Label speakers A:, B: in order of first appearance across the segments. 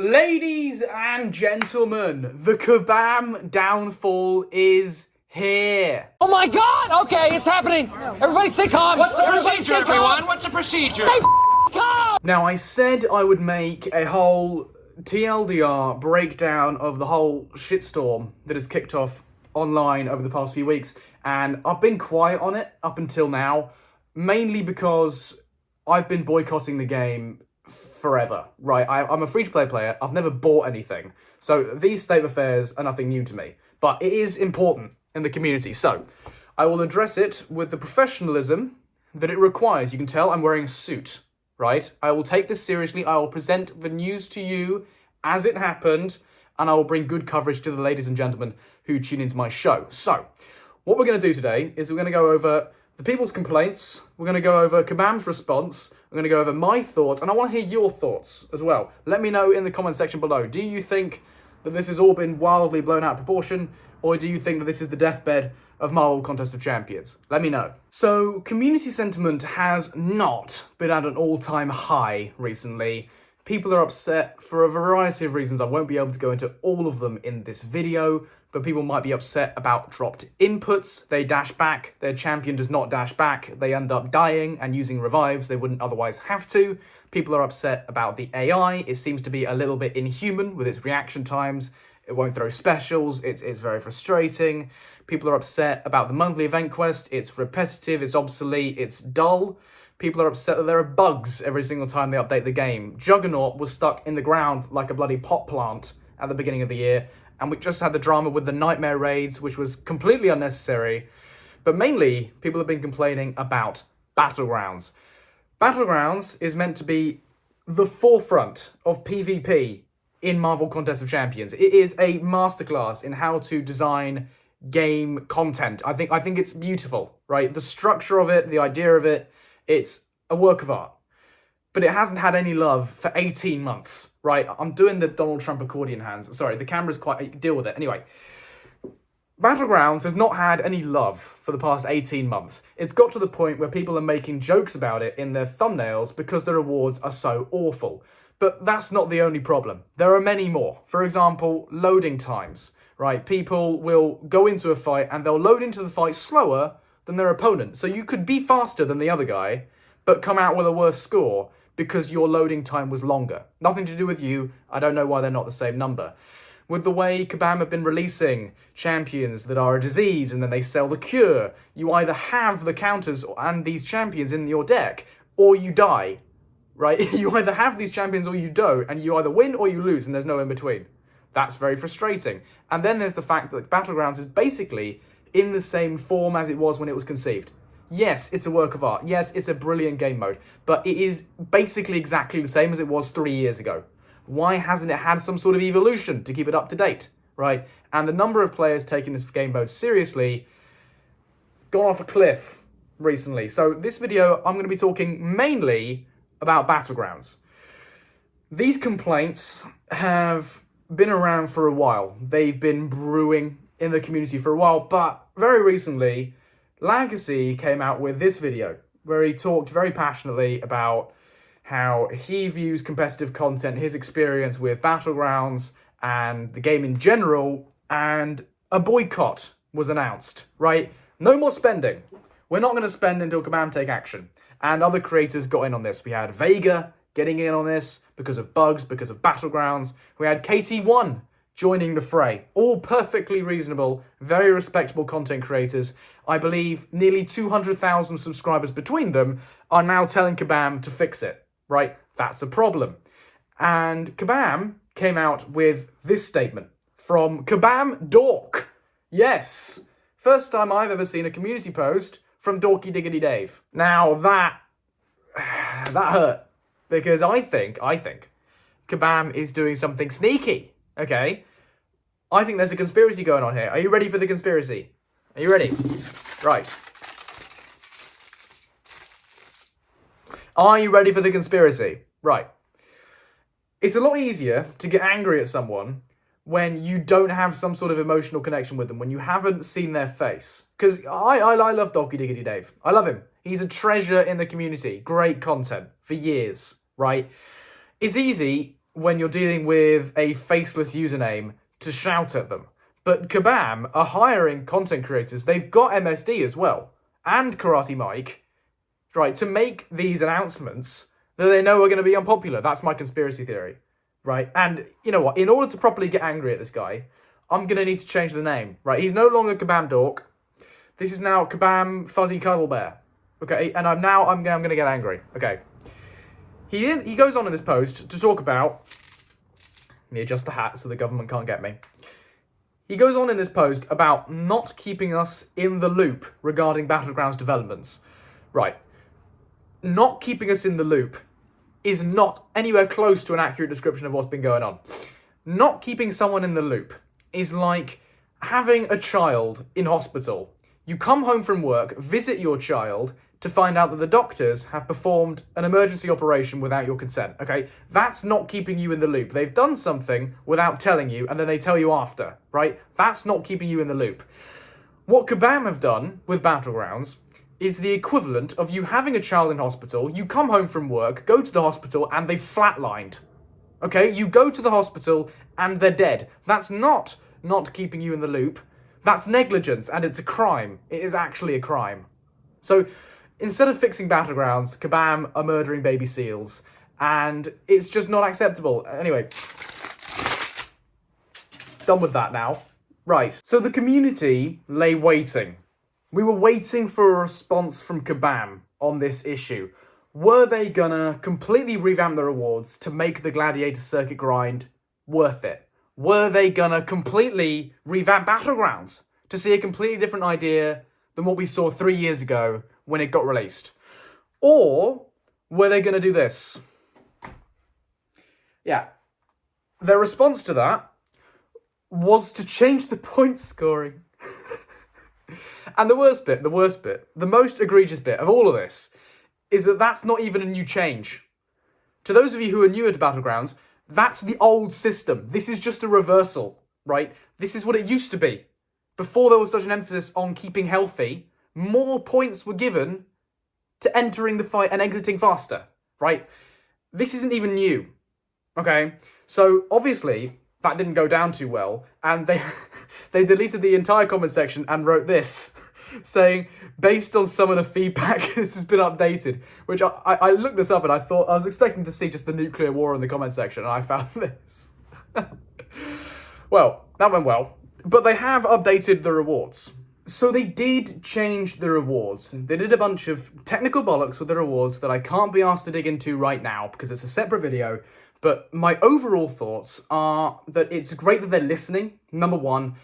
A: Ladies and gentlemen, the Kabam downfall is here.
B: Oh my God! Okay, it's happening. Everybody stay calm.
C: What's the procedure, everyone? What's the procedure?
B: Stay calm.
A: Now, I said I would make a whole TLDR breakdown of the whole shitstorm that has kicked off online over the past few weeks, and I've been quiet on it up until now, mainly because I've been boycotting the game forever, right? I'm a free-to-play player. I've never bought anything. So these state of affairs are nothing new to me. But it is important in the community. So I will address it with the professionalism that it requires. You can tell I'm wearing a suit, right? I will take this seriously. I will present the news to you as it happened, and I will bring good coverage to the ladies and gentlemen who tune into my show. So what we're going to do today is we're going to go over the people's complaints. We're going to go over Kabam's response. I'm going to go over my thoughts, and I want to hear your thoughts as well. Let me know in the comment section below. Do you think that this has all been wildly blown out of proportion, or do you think that this is the deathbed of Marvel Contest of Champions? Let me know. So, community sentiment has not been at an all-time high recently. People are upset for a variety of reasons. I won't be able to go into all of them in this video, but people might be upset about dropped inputs. They dash back, their champion does not dash back, they end up dying and using revives they wouldn't otherwise have to. People are upset about the AI. It seems to be a little bit inhuman with its reaction times. It won't throw specials, it's very frustrating. People are upset about the monthly event quest. It's repetitive, it's obsolete, it's dull. People are upset that there are bugs every single time they update the game. Juggernaut was stuck in the ground like a bloody pot plant at the beginning of the year, and we just had the drama with the nightmare raids, which was completely unnecessary. But mainly, people have been complaining about Battlegrounds. Battlegrounds is meant to be the forefront of PvP in Marvel Contest of Champions. It is a masterclass in how to design game content. I think it's beautiful, right? The structure of it, the idea of it, it's a work of art. But it hasn't had any love for 18 months, right? I'm doing the Donald Trump accordion hands. Sorry, the camera's quite... Deal with it. Anyway, Battlegrounds has not had any love for the past 18 months. It's got to the point where people are making jokes about it in their thumbnails because the rewards are so awful. But that's not the only problem. There are many more. For example, loading times, right? People will go into a fight and they'll load into the fight slower than their opponent. So you could be faster than the other guy, but come out with a worse score because your loading time was longer. Nothing to do with you. I don't know why they're not the same number. With the way Kabam have been releasing champions that are a disease and then they sell the cure, you either have the counters and these champions in your deck, or you die, right? You either have these champions or you don't, and you either win or you lose, and there's no in between. That's very frustrating. And then there's the fact that Battlegrounds is basically in the same form as it was when it was conceived. Yes, it's a work of art. Yes, it's a brilliant game mode, but it is basically exactly the same as it was 3 years ago. Why hasn't it had some sort of evolution to keep it up to date, right? And the number of players taking this game mode seriously gone off a cliff recently. So this video, I'm going to be talking mainly about Battlegrounds. These complaints have been around for a while. They've been brewing in the community for a while, but very recently, Legacy came out with this video where he talked very passionately about how he views competitive content, his experience with Battlegrounds and the game in general, and a boycott was announced, right? No more spending. We're not going to spend until Kabam take action. And other creators got in on this. We had Vega getting in on this because of bugs, because of Battlegrounds. We had KT1 joining the fray. All perfectly reasonable, very respectable content creators. I believe nearly 200,000 subscribers between them are now telling Kabam to fix it, right? That's a problem. And Kabam came out with this statement from Kabam Dork. Yes, first time I've ever seen a community post from Dorky Diggity Dave. Now that hurt, because I think Kabam is doing something sneaky. Okay, I think there's a conspiracy going on here. Are you ready for the conspiracy? Are you ready? Right. Are you ready for the conspiracy? Right. It's a lot easier to get angry at someone when you don't have some sort of emotional connection with them, when you haven't seen their face. Because I love Dorky Diggity Dave. I love him. He's a treasure in the community. Great content for years, right? It's easy when you're dealing with a faceless username to shout at them. But Kabam are hiring content creators. They've got MSD as well, and Karate Mike, right, to make these announcements that they know are going to be unpopular. That's my conspiracy theory, right? And you know what? In order to properly get angry at this guy, I'm going to need to change the name, right? He's no longer Kabam Dork. This is now Kabam Fuzzy Cuddle Bear, okay? And I'm going to get angry, okay? He goes on in this post to talk about... Let me adjust the hat so the government can't get me. He goes on in this post about not keeping us in the loop regarding Battlegrounds developments. Right. Not keeping us in the loop is not anywhere close to an accurate description of what's been going on. Not keeping someone in the loop is like having a child in hospital. You come home from work, visit your child, to find out that the doctors have performed an emergency operation without your consent, okay? That's not keeping you in the loop. They've done something without telling you, and then they tell you after, right? That's not keeping you in the loop. What Kabam have done with Battlegrounds is the equivalent of you having a child in hospital, you come home from work, go to the hospital, and they've flatlined, okay? You go to the hospital, and they're dead. That's not keeping you in the loop. That's negligence, and it's a crime. It is actually a crime. So, instead of fixing Battlegrounds, Kabam are murdering baby seals, and it's just not acceptable. Anyway, done with that now. Right, so the community lay waiting. We were waiting for a response from Kabam on this issue. Were they gonna completely revamp the rewards to make the Gladiator Circuit grind worth it? Were they gonna completely revamp Battlegrounds to see a completely different idea than what we saw 3 years ago when it got released? Or were they going to do this? Yeah. Their response to that was to change the point scoring. And the worst bit, the most egregious bit of all of this is that that's not even a new change. To those of you who are newer to Battlegrounds, that's the old system. This is just a reversal, right? This is what it used to be. Before there was such an emphasis on keeping healthy, more points were given to entering the fight and exiting faster, right? This isn't even new, okay? So, obviously, that didn't go down too well, and they deleted the entire comment section and wrote this, saying, based on some of the feedback, this has been updated, which I looked this up and I thought, I was expecting to see just the nuclear war in the comment section, and I found this. Well, that went well, but they have updated the rewards. So they did change the rewards. They did a bunch of technical bollocks with the rewards that I can't be asked to dig into right now because it's a separate video. But my overall thoughts are that it's great that they're listening, number one.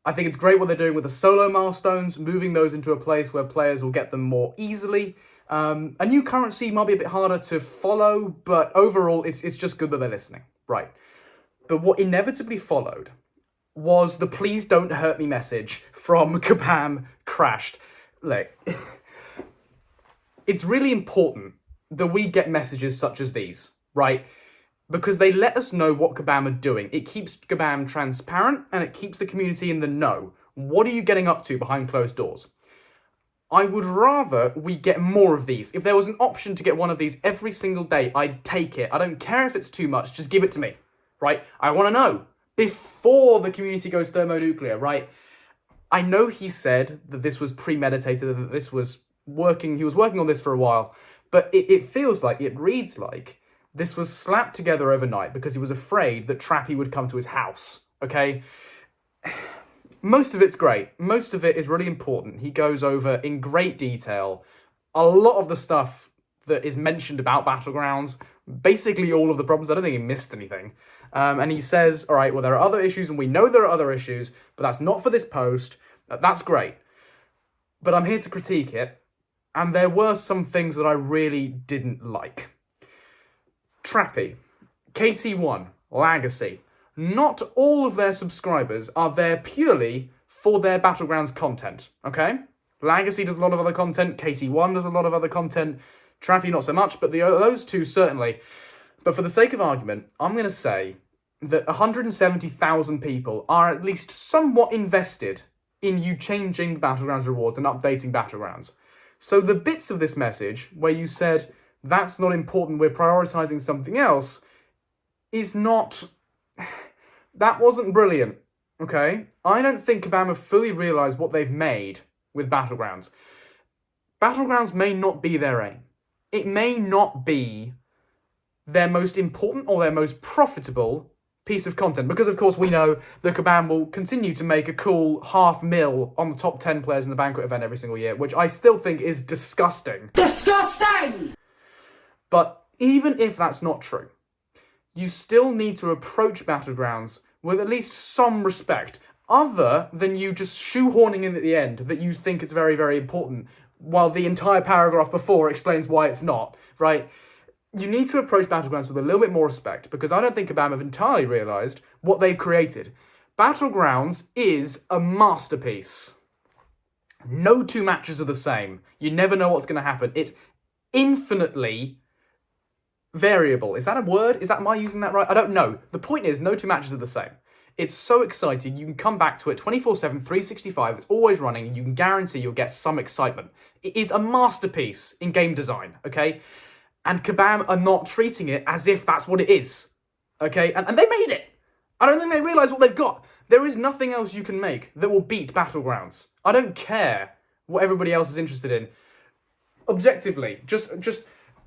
A: I think it's great what they're doing with the solo milestones, moving those into a place where players will get them more easily. A new currency might be a bit harder to follow, but overall it's just good that they're listening. Right. But what inevitably followed was the please don't hurt me message from Kabam crashed. Like, it's really important that we get messages such as these, right? Because they let us know what Kabam are doing. It keeps Kabam transparent and it keeps the community in the know. What are you getting up to behind closed doors? I would rather we get more of these. If there was an option to get one of these every single day, I'd take it. I don't care if it's too much, just give it to me, right? I want to know. Before the community goes thermonuclear, right? I know he said that this was premeditated and that this was working, he was working on this for a while, but it feels like, it reads like, this was slapped together overnight because he was afraid that Trappy would come to his house, okay? Most of it's great. Most of it is really important. He goes over in great detail a lot of the stuff that is mentioned about Battlegrounds, basically all of the problems. I don't think he missed anything. And he says, all right, well, there are other issues, and we know there are other issues, but that's not for this post. That's great. But I'm here to critique it, and there were some things that I really didn't like. Trappy, KT1, Legacy. Not all of their subscribers are there purely for their Battlegrounds content, okay? Legacy does a lot of other content, KT1 does a lot of other content, Trappy not so much, but those two certainly. But for the sake of argument, I'm going to say that 170,000 people are at least somewhat invested in you changing Battlegrounds rewards and updating Battlegrounds. So the bits of this message where you said, that's not important, we're prioritizing something else, is not... That wasn't brilliant, okay? I don't think Kabam have fully realised what they've made with Battlegrounds. Battlegrounds may not be their aim. It may not be their most important or their most profitable piece of content, because of course we know that Kabam will continue to make a cool $500,000 on the top 10 players in the banquet event every single year, which I still think is disgusting.
B: Disgusting!
A: But even if that's not true, you still need to approach Battlegrounds with at least some respect, other than you just shoehorning in at the end that you think it's very, very important, while the entire paragraph before explains why it's not, right? You need to approach Battlegrounds with a little bit more respect, because I don't think Kabam have entirely realised what they've created. Battlegrounds is a masterpiece. No two matches are the same. You never know what's going to happen. It's infinitely variable. Is that a word? Am I using that right? I don't know. The point is, no two matches are the same. It's so exciting. You can come back to it 24/7, 365. It's always running, and you can guarantee you'll get some excitement. It is a masterpiece in game design, okay? And Kabam are not treating it as if that's what it is, okay? And they made it. I don't think they realise what they've got. There is nothing else you can make that will beat Battlegrounds. I don't care what everybody else is interested in. Objectively, just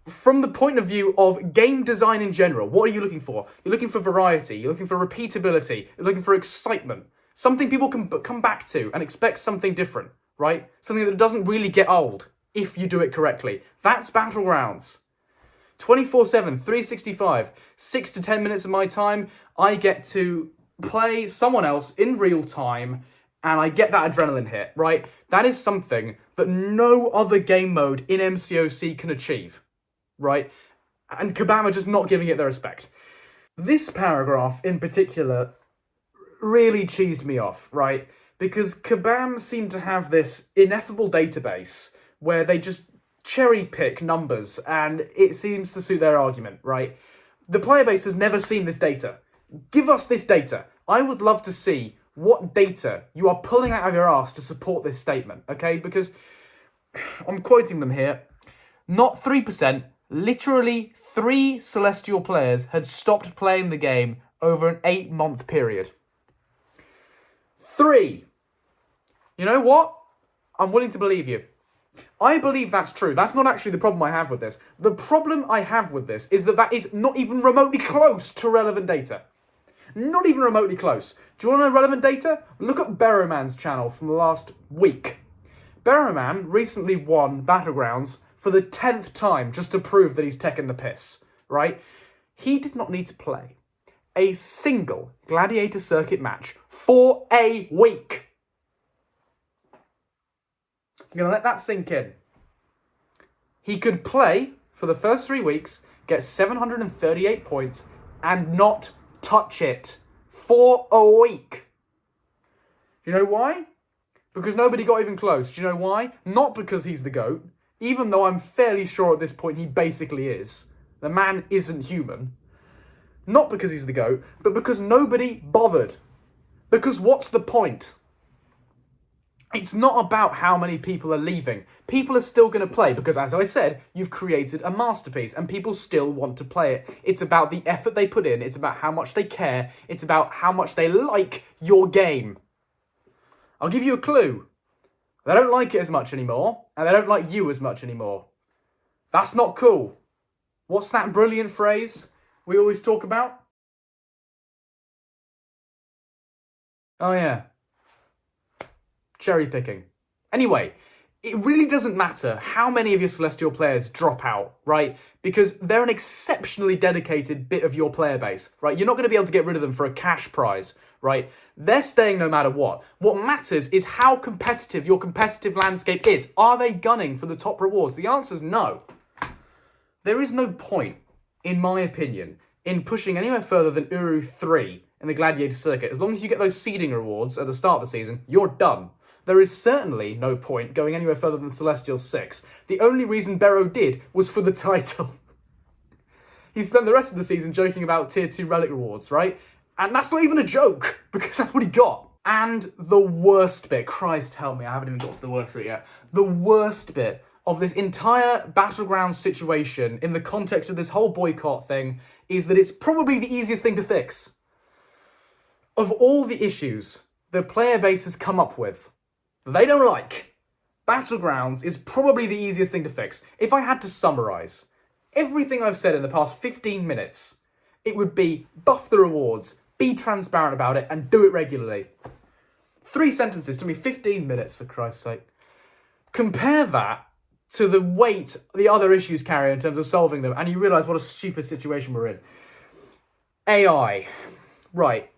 A: from the point of view of game design in general, what are you looking for? You're looking for variety, you're looking for repeatability, you're looking for excitement. Something people can come back to and expect something different, right? Something that doesn't really get old if you do it correctly. That's Battlegrounds. 24/7, 365, 6 to 10 minutes of my time, I get to play someone else in real time, and I get that adrenaline hit, right? That is something that no other game mode in MCOC can achieve, right? And Kabam are just not giving it the respect. This paragraph in particular really cheesed me off, right? Because Kabam seem to have this ineffable database where they just cherry pick numbers, and it seems to suit their argument, right? The player base has never seen this data. Give us this data. I would love to see what data you are pulling out of your ass to support this statement, okay? Because I'm quoting them here. Not 3%, literally 3 Celestial players had stopped playing the game over an 8-month period. 3. You know what? I'm willing to believe you. I believe that's true. That's not actually the problem I have with this. The problem I have with this is that is not even remotely close to relevant data. Not even remotely close. Do you want to know relevant data? Look at Barrowman's channel from the last week. Barrowman recently won Battlegrounds for the 10th time just to prove that he's taken the piss, right? He did not need to play a single Gladiator Circuit match for a week. I'm going to let that sink in. He could play for the first 3 weeks, get 738 points, and not touch it for a week. Do you know why? Because nobody got even close. Do you know why? Not because he's the GOAT, even though I'm fairly sure at this point he basically is. The man isn't human. Not because he's the GOAT, but because nobody bothered. Because what's the point? It's not about how many people are leaving. People are still going to play because, as I said, you've created a masterpiece and people still want to play it. It's about the effort they put in. It's about how much they care. It's about how much they like your game. I'll give you a clue. They don't like it as much anymore, and they don't like you as much anymore. That's not cool. What's that brilliant phrase we always talk about? Oh, yeah. Cherry picking. Anyway, it really doesn't matter how many of your Celestial players drop out, right? Because they're an exceptionally dedicated bit of your player base, right? You're not going to be able to get rid of them for a cash prize, right? They're staying no matter what. What matters is how competitive your competitive landscape is. Are they gunning for the top rewards? The answer is no. There is no point, in my opinion, in pushing anywhere further than Uru 3 in the Gladiator Circuit. As long as you get those seeding rewards at the start of the season, you're done. There is certainly no point going anywhere further than Celestial 6. The only reason Barrow did was for the title. He spent the rest of the season joking about Tier 2 relic rewards, right? And that's not even a joke, because that's what he got. And the worst bit, Christ help me, I haven't even got to the worst bit yet. The worst bit of this entire Battleground situation in the context of this whole boycott thing is that it's probably the easiest thing to fix. Of all the issues the player base has come up with that they don't like, Battlegrounds is probably the easiest thing to fix. If I had to summarise everything I've said in the past 15 minutes, it would be buff the rewards, be transparent about it, and do it regularly. 3 sentences, took me 15 minutes, for Christ's sake. Compare that to the weight the other issues carry in terms of solving them, and you realise what a stupid situation we're in. AI. Right.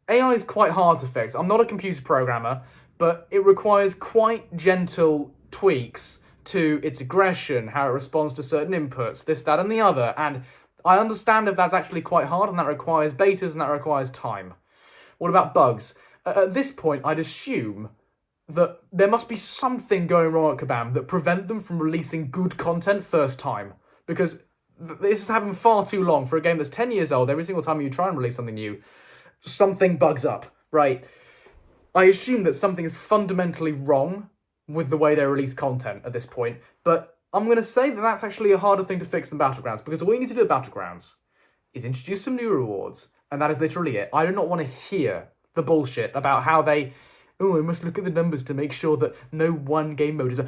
A: AI is quite hard to fix. I'm not a computer programmer, but it requires quite gentle tweaks to its aggression, how it responds to certain inputs, this, that, and the other. And I understand if that's actually quite hard, and that requires betas, and that requires time. What about bugs? At this point, I'd assume that there must be something going wrong at Kabam that prevent them from releasing good content first time. Because this has happened far too long for a game that's 10 years old. Every single time you try and release something new, something bugs up, right? I assume that something is fundamentally wrong with the way they release content at this point, but I'm going to say that that's actually a harder thing to fix than Battlegrounds, because all you need to do at Battlegrounds is introduce some new rewards, and that is literally it. I do not want to hear the bullshit about how I must look at the numbers to make sure that no one game mode is...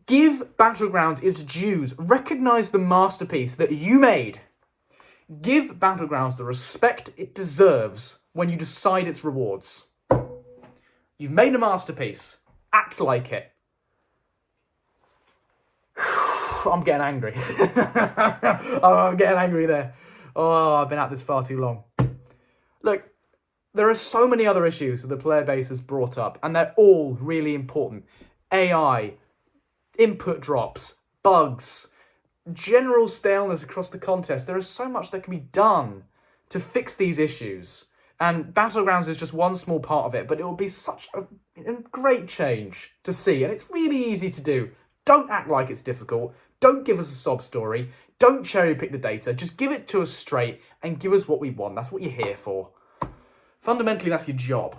A: Give Battlegrounds its dues. Recognise the masterpiece that you made. Give Battlegrounds the respect it deserves when you decide its rewards. You've made a masterpiece. Act like it. I'm getting angry. I'm getting angry there. Oh, I've been at this far too long. Look, there are so many other issues that the player base has brought up, and they're all really important. AI, input drops, bugs, general staleness across the contest. There is so much that can be done to fix these issues. And Battlegrounds is just one small part of it, but it will be such a great change to see. And it's really easy to do. Don't act like it's difficult. Don't give us a sob story. Don't cherry pick the data. Just give it to us straight and give us what we want. That's what you're here for. Fundamentally, that's your job.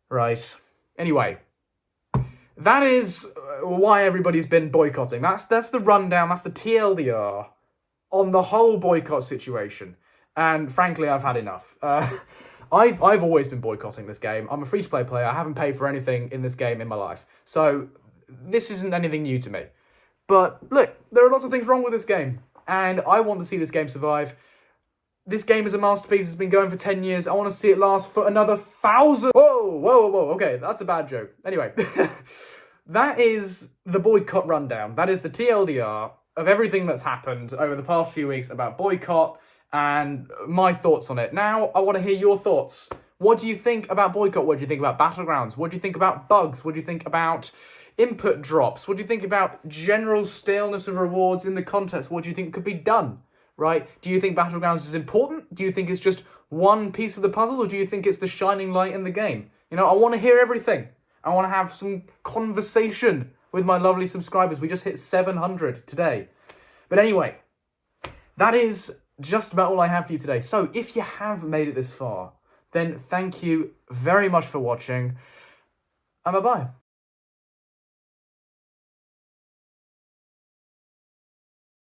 A: Right. Anyway, that is why everybody's been boycotting. That's the rundown. That's the TLDR on the whole boycott situation. And frankly, I've had enough. I've always been boycotting this game. I'm a free-to-play player. I haven't paid for anything in this game in my life. So this isn't anything new to me. But look, there are lots of things wrong with this game. And I want to see this game survive. This game is a masterpiece. It's been going for 10 years. I want to see it last for another 1,000. Whoa. Okay, that's a bad joke. Anyway, that is the boycott rundown. That is the TLDR of everything that's happened over the past few weeks about boycott and my thoughts on it. Now, I want to hear your thoughts. What do you think about boycott? What do you think about Battlegrounds? What do you think about bugs? What do you think about input drops? What do you think about general staleness of rewards in the contest? What do you think could be done? Right? Do you think Battlegrounds is important? Do you think it's just one piece of the puzzle? Or do you think it's the shining light in the game? You know, I want to hear everything. I want to have some conversation with my lovely subscribers. We just hit 700 today. But anyway, that is just about all I have for you today. So if you have made it this far, then thank you very much for watching. And bye-bye.